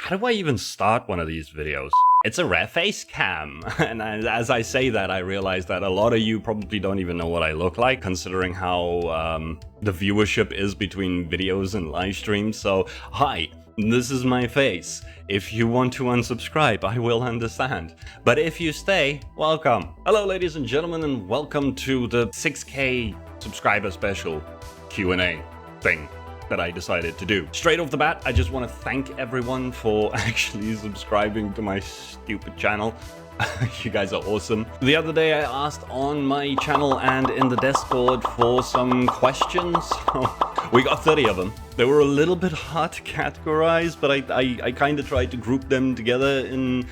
How do I even start one of these videos? It's a rare face cam. And as I say that, I realize that a lot of you probably don't even know what I look like, considering how the viewership is between videos and live streams. So, hi, this is my face. If you want to unsubscribe, I will understand. But if you stay, welcome. Hello, ladies and gentlemen, and welcome to the 6K subscriber special Q&A thing that I decided to do. Straight off the bat, I just want to thank everyone for actually subscribing to my stupid channel. You guys are awesome. The other day I asked on my channel and in the Discord for some questions. We got 30 of them. They were a little bit hard to categorize, but I kind of tried to group them together in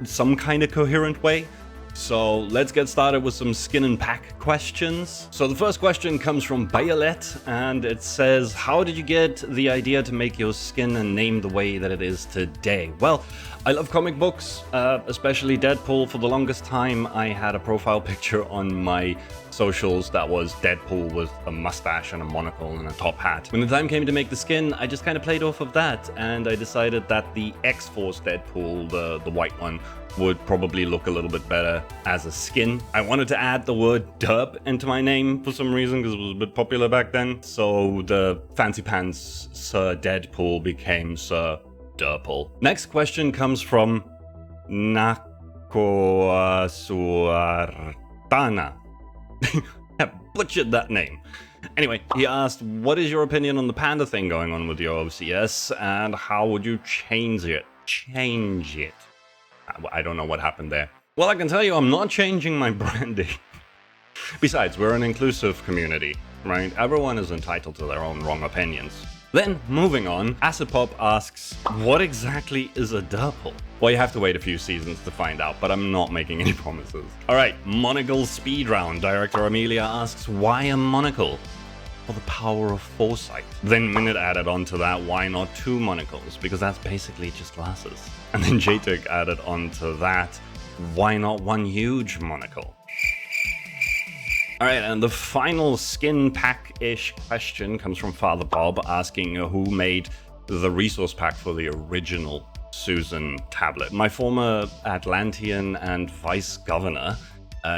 some kind of coherent way. So let's get started with some skin and pack questions. So the first question comes from Violet, and it says, how did you get the idea to make your skin and name the way that it is today? Well, I love comic books, especially Deadpool. For the longest time, I had a profile picture on my socials that was Deadpool with a mustache and a monocle and a top hat. When the time came to make the skin, I just kind of played off of that, and I decided that the X-Force Deadpool, the white one, would probably look a little bit better as a skin. I wanted to add the word derp into my name for some reason because it was a bit popular back then. So the fancy pants Sir Deadpool became Sir Derpol. Next question comes from Nakoasuartana. I butchered that name. Anyway, he asked, what is your opinion on the panda thing going on with your OCS, and how would you change it? I don't know what happened there. Well, I can tell you I'm not changing my branding. Besides, we're an inclusive community, right? Everyone is entitled to their own wrong opinions. Then, moving on, AcidPop asks, what exactly is a Derpol? Well, you have to wait a few seasons to find out, but I'm not making any promises. Alright, Monocle Speed Round. Director Amelia asks, why a monocle? For the power of foresight. Then Minute added on to that, why not two monocles? Because that's basically just glasses. And then JTIC added on to that, why not one huge monocle? Alright, and the final skin pack-ish question comes from FatherBob asking who made the resource pack for the original Susan tablet. My former Atlantean and Vice Governor,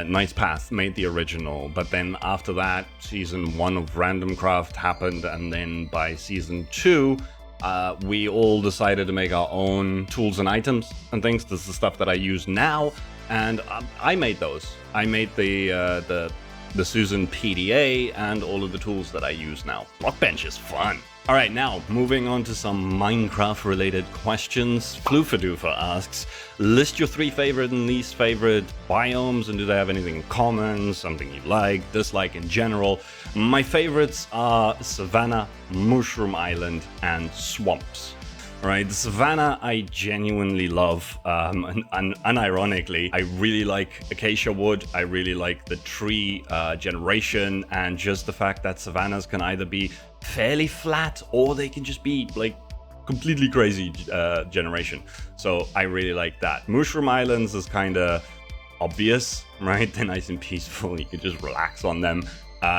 Knight's Path, made the original, but then after that, season 1 of Random Craft happened, and then by season 2, we all decided to make our own tools and items and things. This is the stuff that I use now, and I made those. I made the Susan PDA and all of the tools that I use now. Blockbench is fun. Alright, now, moving on to some Minecraft-related questions. Floofadoofer asks, list your 3 favorite and least favorite biomes, and do they have anything in common, something you like, dislike in general? My favorites are Savannah, Mushroom Island, and Swamps. Right, the Savannah I genuinely love, and unironically, I really like acacia wood, I really like the tree generation, and just the fact that Savannas can either be fairly flat or they can just be like completely crazy generation. So I really like that. Mushroom Islands is kind of obvious, right? They're nice and peaceful, you can just relax on them.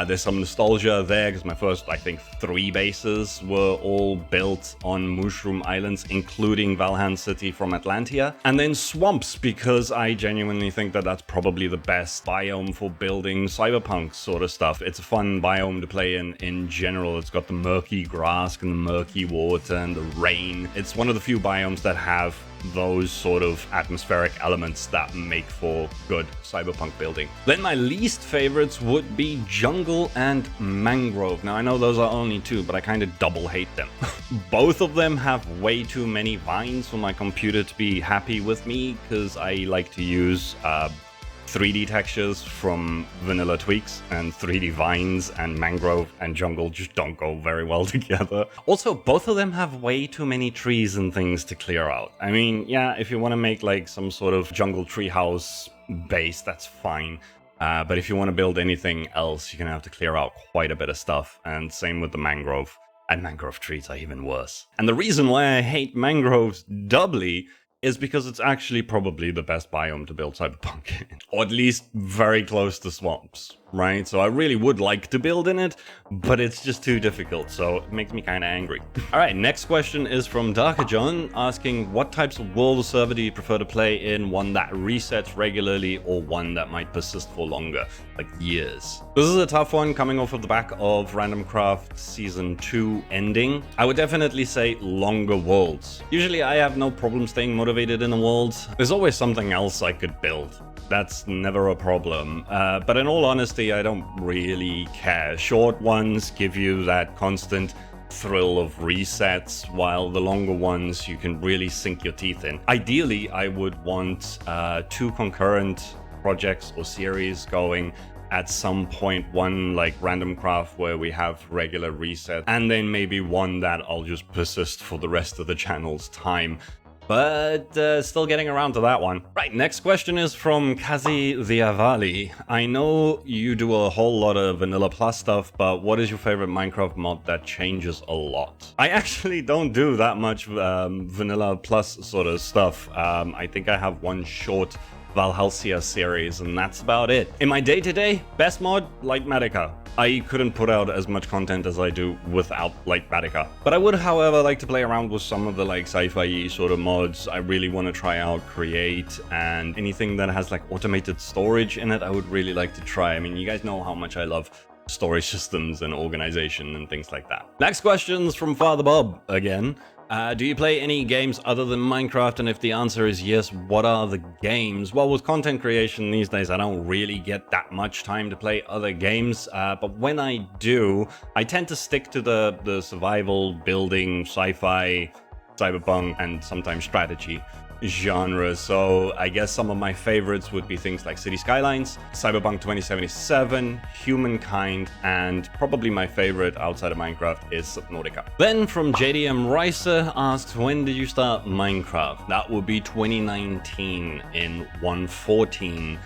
There's some nostalgia there because my first, I think, 3 bases were all built on Mushroom Islands, including Valhan City from Atlantia. And then Swamps, because I genuinely think that that's probably the best biome for building cyberpunk sort of stuff. It's a fun biome to play in general. It's got the murky grass and the murky water and the rain. It's one of the few biomes that have those sort of atmospheric elements that make for good cyberpunk building. Then my least favorites would be jungle and mangrove. Now I know those are only 2, but I kind of double hate them. Both of them have way too many vines for my computer to be happy with me, because I like to use 3D textures from Vanilla Tweaks, and 3D vines and mangrove and jungle just don't go very well together. Also, both of them have way too many trees and things to clear out. I mean, yeah, if you want to make like some sort of jungle treehouse base, that's fine. But if you want to build anything else, you're going to have to clear out quite a bit of stuff. And same with the mangrove. And mangrove trees are even worse. And the reason why I hate mangroves doubly is because it's actually probably the best biome to build cyberpunk in. Or at least very close to swamps. right? So I really would like to build in it, but it's just too difficult, so it makes me kind of angry. All right, next question is from DarkerJohn, asking what types of world or server do you prefer to play in? One that resets regularly or one that might persist for longer, like years? This is a tough one coming off of the back of Random Craft Season 2 ending. I would definitely say longer worlds. Usually I have no problem staying motivated in a world. There's always something else I could build. That's never a problem. But in all honesty, I don't really care. Short ones give you that constant thrill of resets, while the longer ones you can really sink your teeth in. Ideally, I would want 2 concurrent projects or series going at some point, one like Random Craft where we have regular resets, and then maybe one that I'll just persist for the rest of the channel's time. But still getting around to that one. Right, next question is from KaziTheAvali. I know you do a whole lot of Vanilla Plus stuff, but what is your favorite Minecraft mod that changes a lot? I actually don't do that much Vanilla Plus sort of stuff. I think I have one short Valhalsia series, and that's about it. In my day-to-day, best mod, Lightmatica. I couldn't put out as much content as I do without Lightmatica. But I would, however, like to play around with some of the like sci-fi sort of mods. I really want to try out Create, and anything that has like automated storage in it, I would really like to try. I mean, you guys know how much I love storage systems and organization and things like that. Next question's from FatherBob again. Do you play any games other than Minecraft? And if the answer is yes, what are the games? Well, with content creation these days, I don't really get that much time to play other games. But when I do, I tend to stick to the survival, building, sci-fi, cyberpunk, and sometimes strategy genre. So I guess some of my favorites would be things like City Skylines, Cyberpunk 2077, Humankind, and probably my favorite outside of Minecraft is Subnautica. Then from JDM Ricer asks, when did you start Minecraft? That would be 2019 in 1.14.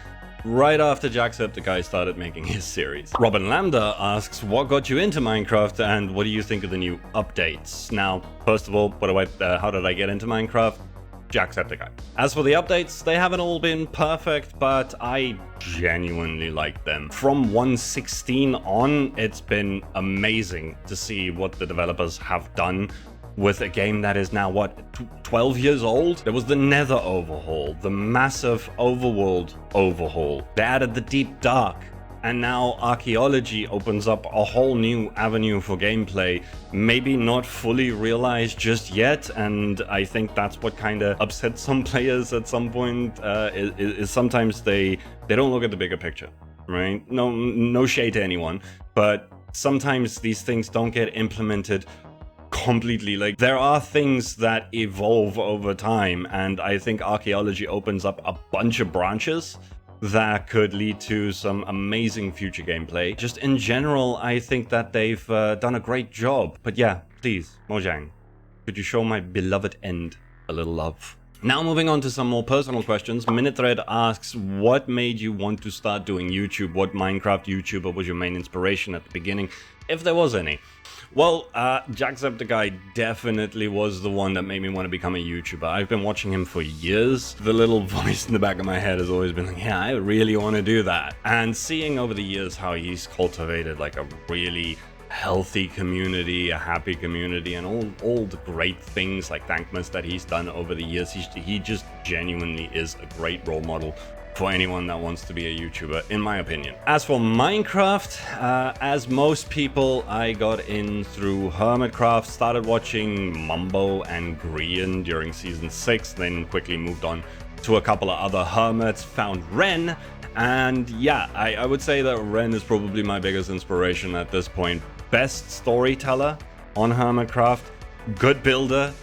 Right after Jacksepticeye started making his series. Robin Lambda asks, what got you into Minecraft and what do you think of the new updates? Now, first of all, how did I get into Minecraft? Jacksepticeye. As for the updates, they haven't all been perfect, but I genuinely like them. From 1.16 on, it's been amazing to see what the developers have done with a game that is now, what, 12 years old? There was the Nether overhaul, the massive overworld overhaul. They added the Deep Dark. And now archaeology opens up a whole new avenue for gameplay, maybe not fully realized just yet, and I think that's what kind of upsets some players at some point, is sometimes they don't look at the bigger picture, right? No shade to anyone, but sometimes these things don't get implemented completely. Like, there are things that evolve over time, and I think archaeology opens up a bunch of branches that could lead to some amazing future gameplay. Just in general, I think that they've done a great job. But yeah, please, Mojang, could you show my beloved End a little love? Now moving on to some more personal questions. MinuteThread asks, what made you want to start doing YouTube? What Minecraft YouTuber was your main inspiration at the beginning, if there was any? Well, Jacksepticeye definitely was the one that made me want to become a YouTuber. I've been watching him for years. The little voice in the back of my head has always been like, yeah, I really want to do that. And seeing over the years how he's cultivated like a really healthy community, a happy community, and all the great things like Thankmas that he's done over the years, he just genuinely is a great role model for anyone that wants to be a YouTuber, in my opinion. As for Minecraft, as most people, I got in through Hermitcraft, started watching Mumbo and Grian during Season 6, then quickly moved on to a couple of other hermits, found Ren, and yeah, I would say that Ren is probably my biggest inspiration at this point. Best storyteller on Hermitcraft, good builder,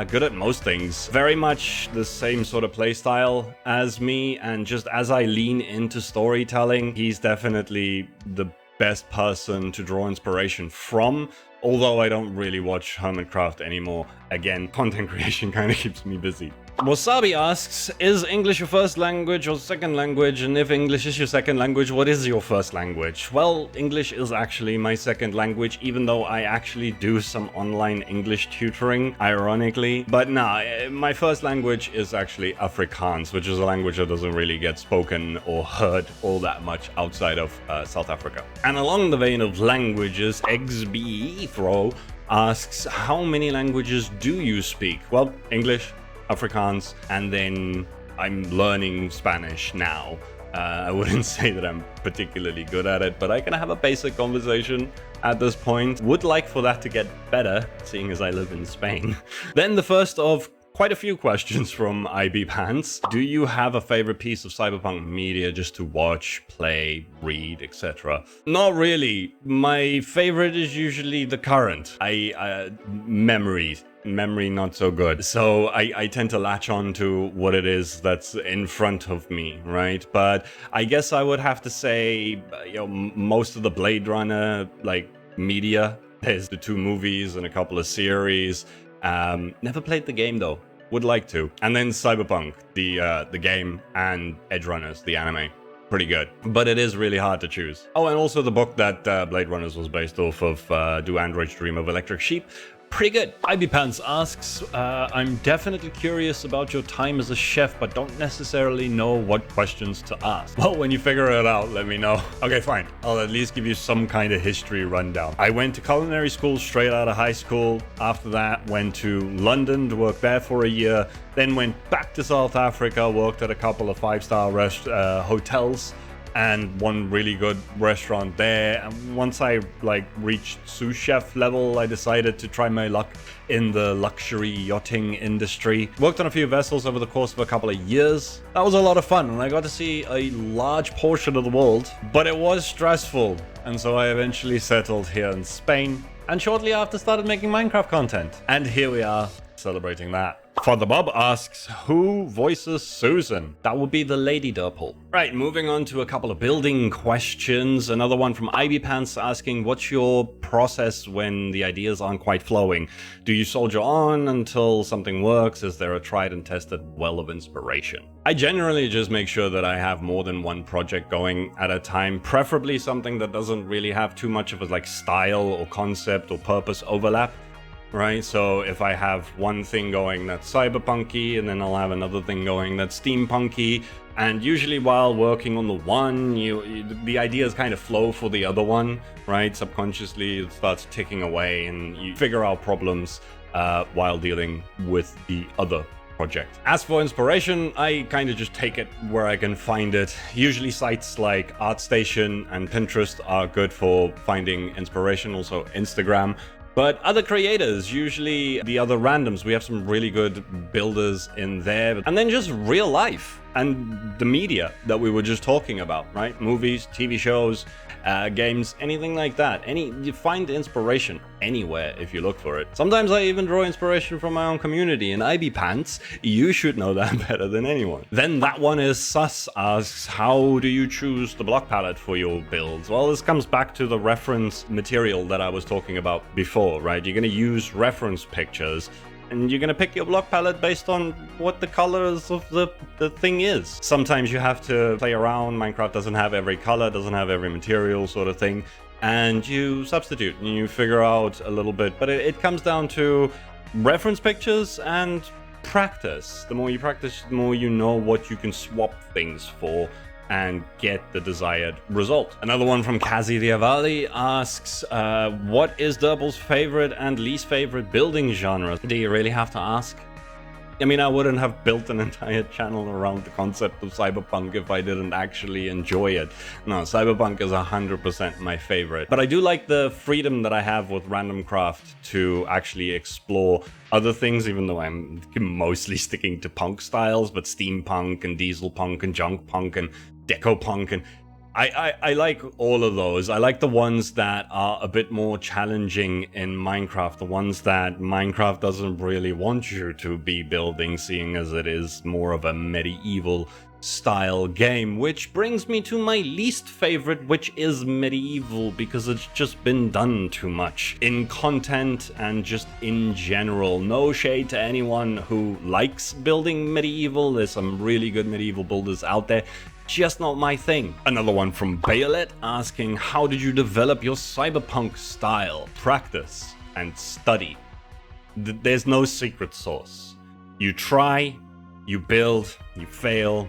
good at most things. Very much the same sort of playstyle as me, and just as I lean into storytelling, he's definitely the best person to draw inspiration from. Although I don't really watch Hermitcraft anymore. Again, content creation kind of keeps me busy. Wasabi asks, is English your first language or second language? And if English is your second language, what is your first language? Well, English is actually my second language, even though I actually do some online English tutoring, ironically. But nah, my first language is actually Afrikaans, which is a language that doesn't really get spoken or heard all that much outside of South Africa. And along the vein of languages, XBEthro asks, how many languages do you speak? Well, English, Afrikaans, and then I'm learning Spanish now. I wouldn't say that I'm particularly good at it, but I can have a basic conversation at this point. Would like for that to get better, seeing as I live in Spain. Then the first of quite a few questions from IB Pants. Do you have a favorite piece of cyberpunk media just to watch, play, read, etc.? Not really. My favorite is usually the current. Memory not so good. So I tend to latch on to what it is that's in front of me, right? But I guess I would have to say, most of the Blade Runner media. There's the 2 movies and a couple of series. Never played the game though. Would like to. And then Cyberpunk, the game, and Edge Runners, the anime. Pretty good. But it is really hard to choose. Oh, and also the book that Blade Runners was based off of, Do Androids Dream of Electric Sheep? Pretty good. IB Pants asks, I'm definitely curious about your time as a chef, but don't necessarily know what questions to ask. Well, when you figure it out, let me know. Okay, fine. I'll at least give you some kind of history rundown. I went to culinary school straight out of high school. After that, went to London to work there for a year. Then went back to South Africa, worked at a couple of 5-star hotels. And one really good restaurant there. And once I reached sous chef level, I decided to try my luck in the luxury yachting industry. Worked on a few vessels over the course of a couple of years. That was a lot of fun, and I got to see a large portion of the world, but it was stressful. And so I eventually settled here in Spain, and shortly after started making Minecraft content. And here we are, celebrating that. FatherBob asks, who voices Susan? That would be the Lady Derpol. Right, moving on to a couple of building questions. Another one from IB Pants asking, what's your process when the ideas aren't quite flowing? Do you soldier on until something works? Is there a tried and tested well of inspiration? I generally just make sure that I have more than one project going at a time, preferably something that doesn't really have too much of a style or concept or purpose overlap. Right, so if I have one thing going that's cyberpunky, and then I'll have another thing going that's steampunky, and usually while working on the one, the ideas kind of flow for the other one, right? Subconsciously, it starts ticking away, and you figure out problems while dealing with the other project. As for inspiration, I kind of just take it where I can find it. Usually sites like ArtStation and Pinterest are good for finding inspiration, also Instagram. But other creators, usually the other randoms, we have some really good builders in there. And then just real life and the media that we were just talking about, right? Movies, TV shows, games, anything like that. You find inspiration anywhere if you look for it. Sometimes I even draw inspiration from my own community. And IB Pants, you should know that better than anyone. Then that one is Sus asks, how do you choose the block palette for your builds? Well, this comes back to the reference material that I was talking about before, right? You're going to use reference pictures, and you're going to pick your block palette based on what the colors of the thing is. Sometimes you have to play around. Minecraft doesn't have every color, doesn't have every material sort of thing. And you substitute and you figure out a little bit. But it comes down to reference pictures and practice. The more you practice, the more you know what you can swap things for and get the desired result. Another one from KaziTheAvali asks, what is Derpol's favorite and least favorite building genre? Do you really have to ask? I mean, I wouldn't have built an entire channel around the concept of Cyberpunk if I didn't actually enjoy it. No, Cyberpunk is 100% my favorite. But I do like the freedom that I have with Random Craft to actually explore other things, even though I'm mostly sticking to punk styles, but steampunk and diesel punk and junk punk and deco punk, and I like all of those. I like the ones that are a bit more challenging in Minecraft, the ones that Minecraft doesn't really want you to be building, seeing as it is more of a medieval style game, which brings me to my least favorite, which is medieval, because it's just been done too much in content and just in general. No shade to anyone who likes building medieval. There's some really good medieval builders out there. Just not my thing. Another one from Bayolet asking, how did you develop your cyberpunk style? Practice and study. There's no secret sauce. You try, you build, you fail,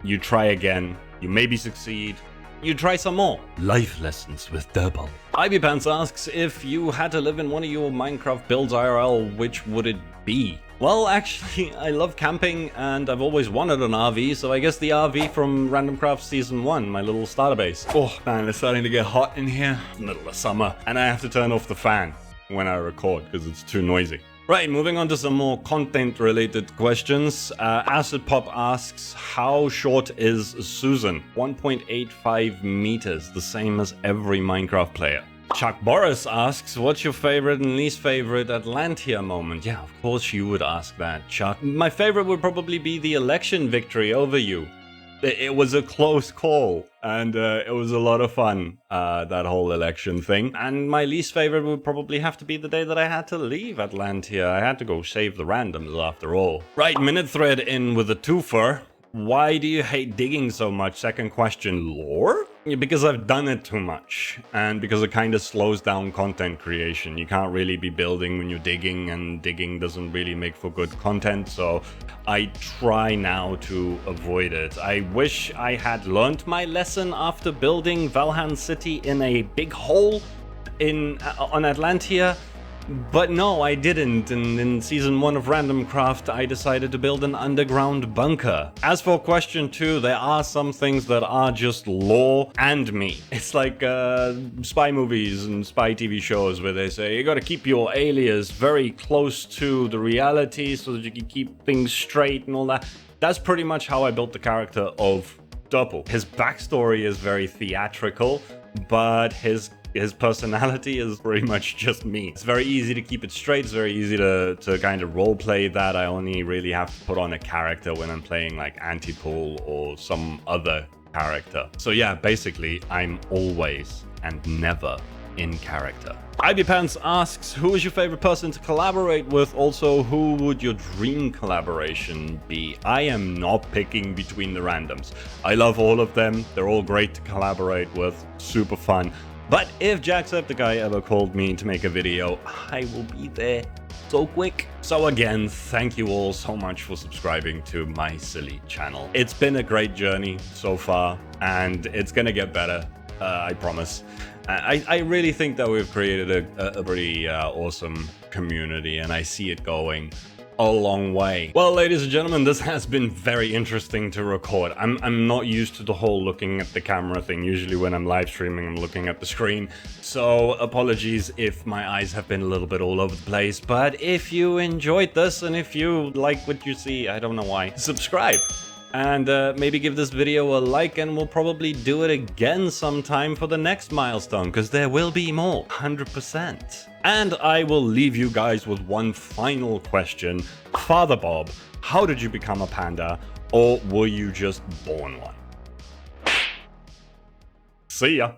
you try again, you maybe succeed, you try some more. Life lessons with Derpol. Ivypants asks, if you had to live in one of your Minecraft builds IRL, which would it be? Well, actually, I love camping and I've always wanted an RV, so I guess the RV from Random Craft Season 1, my little starter base. Oh man, it's starting to get hot in here. Middle of summer, and I have to turn off the fan when I record because it's too noisy. Right, moving on to some more content-related questions. Acid Pop asks, how short is Susan? 1.85 meters, the same as every Minecraft player. Chuck Boris asks, what's your favorite and least favorite Atlantia moment? Yeah, of course you would ask that, Chuck. My favorite would probably be the election victory over you. It was a close call, and it was a lot of fun, that whole election thing. And my least favorite would probably have to be the day that I had to leave Atlantia. I had to go save the randoms after all. Right, Minute Thread in with a twofer. Why do you hate digging so much? Second question, lore? Because I've done it too much, and because it kind of slows down content creation. You can't really be building when you're digging, and digging doesn't really make for good content, so I try now to avoid it. I wish I had learned my lesson after building Valhan City in a big hole on Atlantia. But no, I didn't, and in Season 1 of Random Craft, I decided to build an underground bunker. As for question 2, there are some things that are just lore and me. It's like spy movies and spy TV shows where they say, you gotta keep your alias very close to the reality so that you can keep things straight and all that. That's pretty much how I built the character of Derpol. His backstory is very theatrical, but his personality is pretty much just me. It's very easy to keep it straight. It's very easy to kind of roleplay that. I only really have to put on a character when I'm playing like Antipool or some other character. So yeah, basically, I'm always and never in character. Ivypants asks, who is your favorite person to collaborate with? Also, who would your dream collaboration be? I am not picking between the randoms. I love all of them. They're all great to collaborate with. Super fun. But if Jacksepticeye ever called me to make a video, I will be there so quick. So again, thank you all so much for subscribing to my silly channel. It's been a great journey so far, and it's gonna get better, I promise. I really think that we've created a pretty awesome community, and I see it going a long way. Well, ladies and gentlemen, this has been very interesting to record. I'm not used to the whole looking at the camera thing. Usually when I'm live streaming, I'm looking at the screen. So apologies if my eyes have been a little bit all over the place. But if you enjoyed this and if you like what you see, I don't know why, subscribe. And maybe give this video a like, and we'll probably do it again sometime for the next milestone, because there will be more, 100%. And I will leave you guys with one final question. FatherBob, how did you become a panda, or were you just born one? See ya.